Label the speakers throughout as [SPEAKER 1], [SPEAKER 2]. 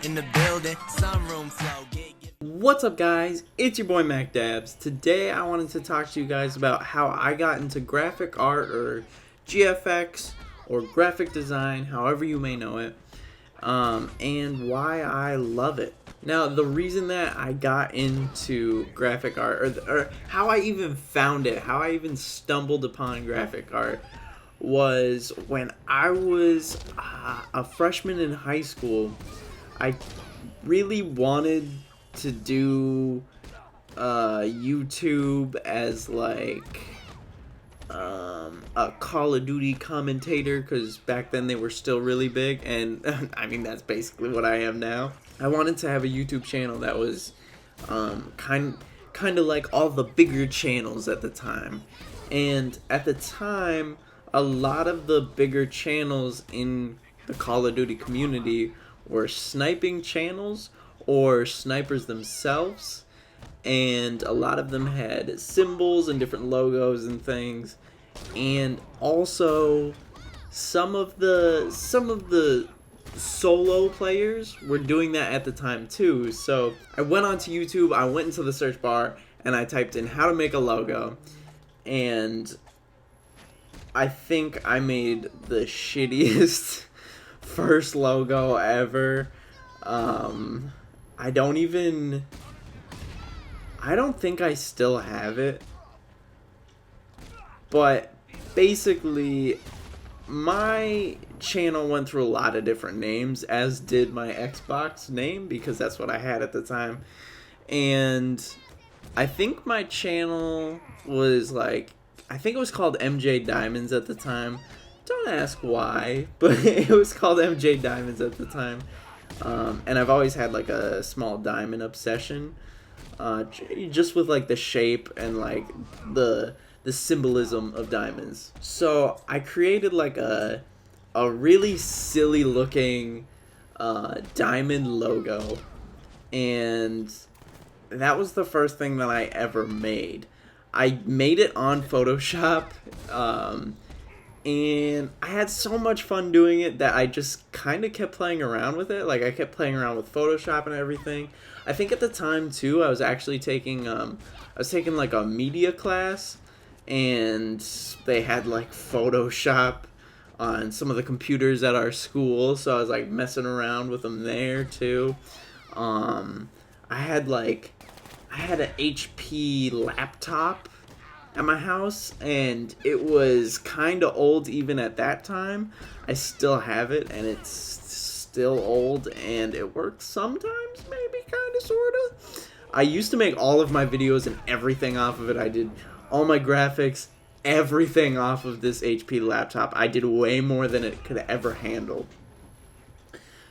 [SPEAKER 1] in the building. Sunroom flow.
[SPEAKER 2] What's up, guys? It's your boy Mac Dabs. Today I wanted to talk to you guys about how I got into graphic art, or GFX, or graphic design, however you may know it, and why I love it. Now, the reason that I got into graphic art, or how I even found it, how I even stumbled upon graphic art, was when I was a freshman in high school. I really wanted to do YouTube as like a Call of Duty commentator, because back then they were still really big, and I mean, that's basically what I am now. I wanted to have a YouTube channel that was kind of like all the bigger channels at the time. And at the time, a lot of the bigger channels in the Call of Duty community were sniping channels or snipers themselves, and a lot of them had symbols and different logos and things. And also some of the solo players were doing that at the time too. So I went onto YouTube, I went into the search bar, and I typed in how to make a logo, and I think I made the shittiest first logo ever. I don't think I still have it. But basically, my channel went through a lot of different names, as did my Xbox name, because that's what I had at the time. And I think my channel was like, I think it was called MJ Diamonds at the time. Don't ask why, but it was called MJ Diamonds at the time. And I've always had like a small diamond obsession, just with like the shape and like the symbolism of diamonds. So I created like a really silly looking diamond logo, and that was the first thing that I ever made. I made it on Photoshop, and I had so much fun doing it that I just kind of kept playing around with it. Like, I kept playing around with Photoshop and everything. I think at the time too, I was actually taking like a media class, and they had like Photoshop on some of the computers at our school, so I was like messing around with them there too. I had an HP laptop at my house, and it was kind of old even at that time. I still have it, and it's still old, and it works sometimes, maybe, kind of, sort of. I used to make all of my videos and everything off of it. I did all my graphics, everything off of this HP laptop. I did way more than it could ever handle.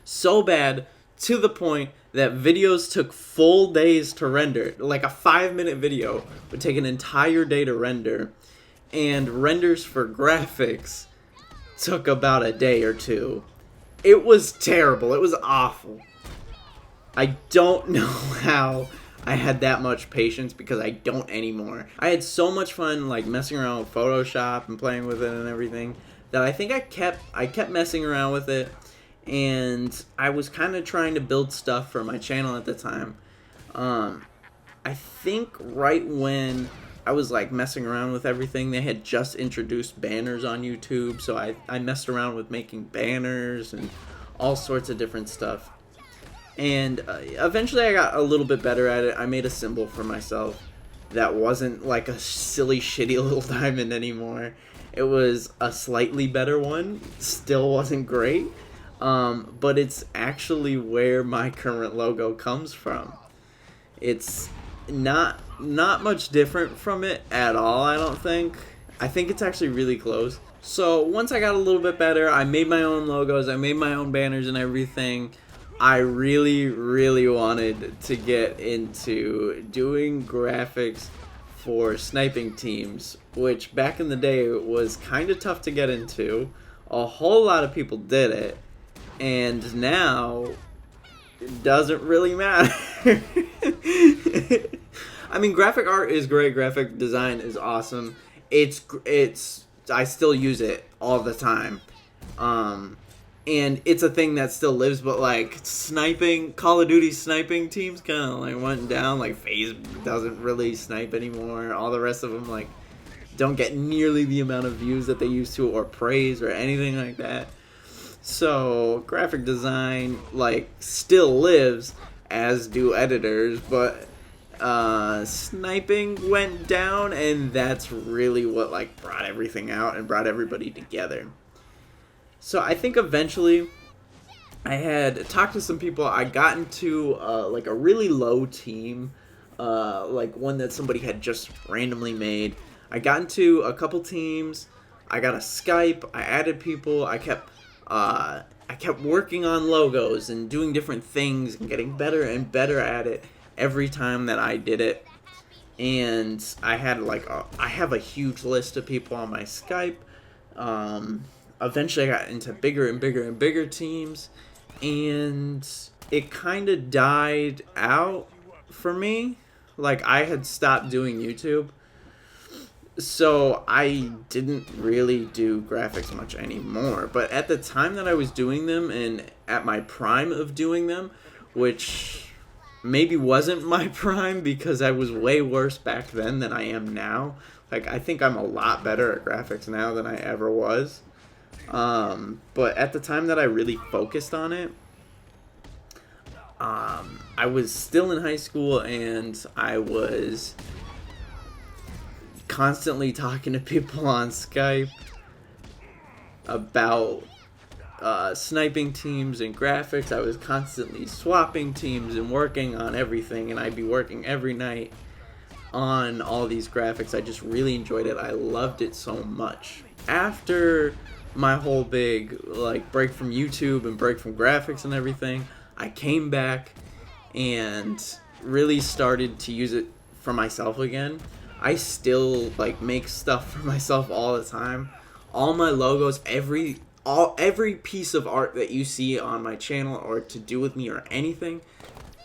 [SPEAKER 2] So bad, to the point that videos took full days to render. Like a 5-minute video would take an entire day to render, and renders for graphics took about a day or two. It was terrible. It was awful. I don't know how I had that much patience, because I don't anymore. I had so much fun like messing around with Photoshop and playing with it and everything, that I think I kept messing around with it. And I was kind of trying to build stuff for my channel at the time. I think right when I was like messing around with everything, they had just introduced banners on YouTube, so I messed around with making banners and all sorts of different stuff. And eventually I got a little bit better at it. I made a symbol for myself that wasn't like a silly, shitty little diamond anymore. It was a slightly better one. Still wasn't great. But it's actually where my current logo comes from. It's not much different from it at all, I don't think. I think it's actually really close. So once I got a little bit better, I made my own logos, I made my own banners and everything. I really, really wanted to get into doing graphics for sniping teams, which back in the day was kind of tough to get into. A whole lot of people did it. And now, it doesn't really matter. I mean, graphic art is great. Graphic design is awesome. I still use it all the time. and it's a thing that still lives, but like sniping, Call of Duty sniping teams kind of like went down. Like FaZe doesn't really snipe anymore. All the rest of them like don't get nearly the amount of views that they used to, or praise, or anything like that. So graphic design like still lives, as do editors, but sniping went down, and that's really what like brought everything out and brought everybody together. So I think eventually I had talked to some people. I got into like a really low team, like one that somebody had just randomly made. I got into a couple teams. I got a Skype. I added people. I kept working on logos and doing different things and getting better and better at it every time that I did it. And I had I have a huge list of people on my Skype. Eventually I got into bigger and bigger and bigger teams, and it kind of died out for me. Like, I had stopped doing YouTube, so I didn't really do graphics much anymore. But at the time that I was doing them, and at my prime of doing them, which maybe wasn't my prime because I was way worse back then than I am now. Like, I think I'm a lot better at graphics now than I ever was. But at the time that I really focused on it, I was still in high school, and I was constantly talking to people on Skype about sniping teams and graphics. I was constantly swapping teams and working on everything, and I'd be working every night on all these graphics. I just really enjoyed it. I loved it so much. After my whole big like break from YouTube and break from graphics and everything, I came back and really started to use it for myself again. I still like make stuff for myself all the time. All my logos, every piece of art that you see on my channel or to do with me or anything,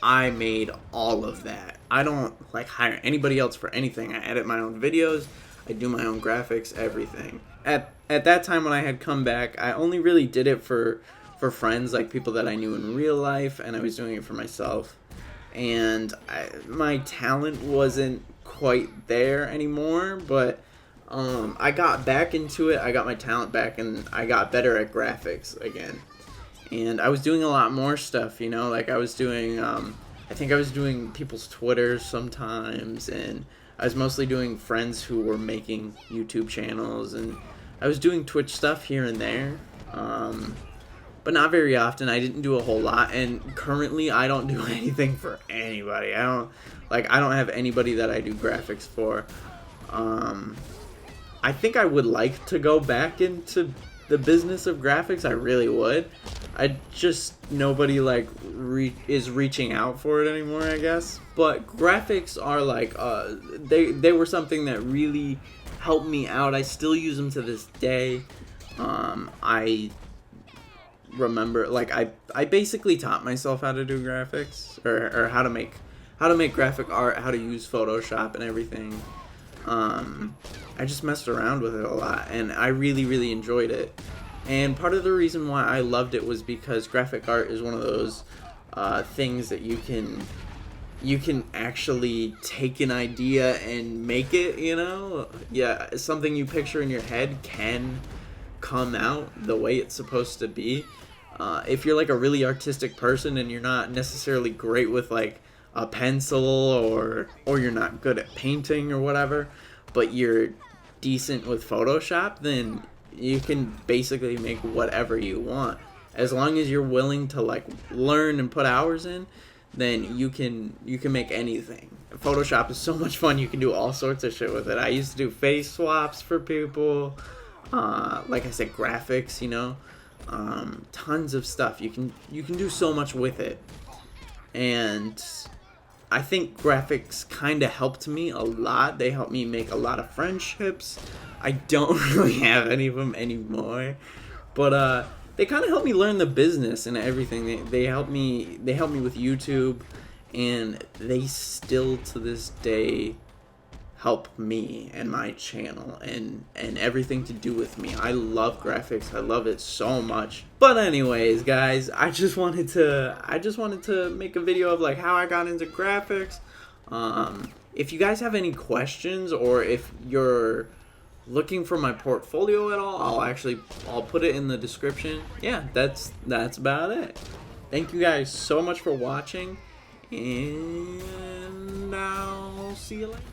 [SPEAKER 2] I made all of that. I don't like hire anybody else for anything. I edit my own videos, I do my own graphics, everything. At that time when I had come back, I only really did it for friends, like people that I knew in real life, and I was doing it for myself. And my talent wasn't quite there anymore, but I got back into it. I got my talent back, and I got better at graphics again. And I was doing a lot more stuff, you know, like I was doing, I think I was doing people's Twitters sometimes, and I was mostly doing friends who were making YouTube channels, and I was doing Twitch stuff here and there, but not very often. I didn't do a whole lot, and currently I don't do anything for anybody. I don't have anybody that I do graphics for. I think I would like to go back into the business of graphics. I really would. Nobody like is reaching out for it anymore, I guess. But graphics are like they were something that really helped me out. I still use them to this day. I remember like I basically taught myself how to do graphics, or how to make graphic art, how to use Photoshop and everything. I just messed around with it a lot, and I really, really enjoyed it. And part of the reason why I loved it was because graphic art is one of those things that you can actually take an idea and make it, you know? Yeah, something you picture in your head can come out the way it's supposed to be. If you're like a really artistic person and you're not necessarily great with like a pencil, or you're not good at painting or whatever, but you're decent with Photoshop, then you can basically make whatever you want. As long as you're willing to like learn and put hours in, then you can make anything. Photoshop is so much fun. You can do all sorts of shit with it. I used to do face swaps for people, like I said, graphics, you know, tons of stuff. You can do so much with it. And I think graphics kind of helped me a lot. They helped me make a lot of friendships. I don't really have any of them anymore, but they kind of helped me learn the business and everything. They helped me with YouTube, and they still to this day help me and my channel and everything to do with me. I love graphics. I love it so much. But anyways, guys, I just wanted to make a video of like how I got into graphics. If you guys have any questions, or if you're looking for my portfolio at all, I'll put it in the description. Yeah, that's about it. Thank you guys so much for watching, and I'll see you later.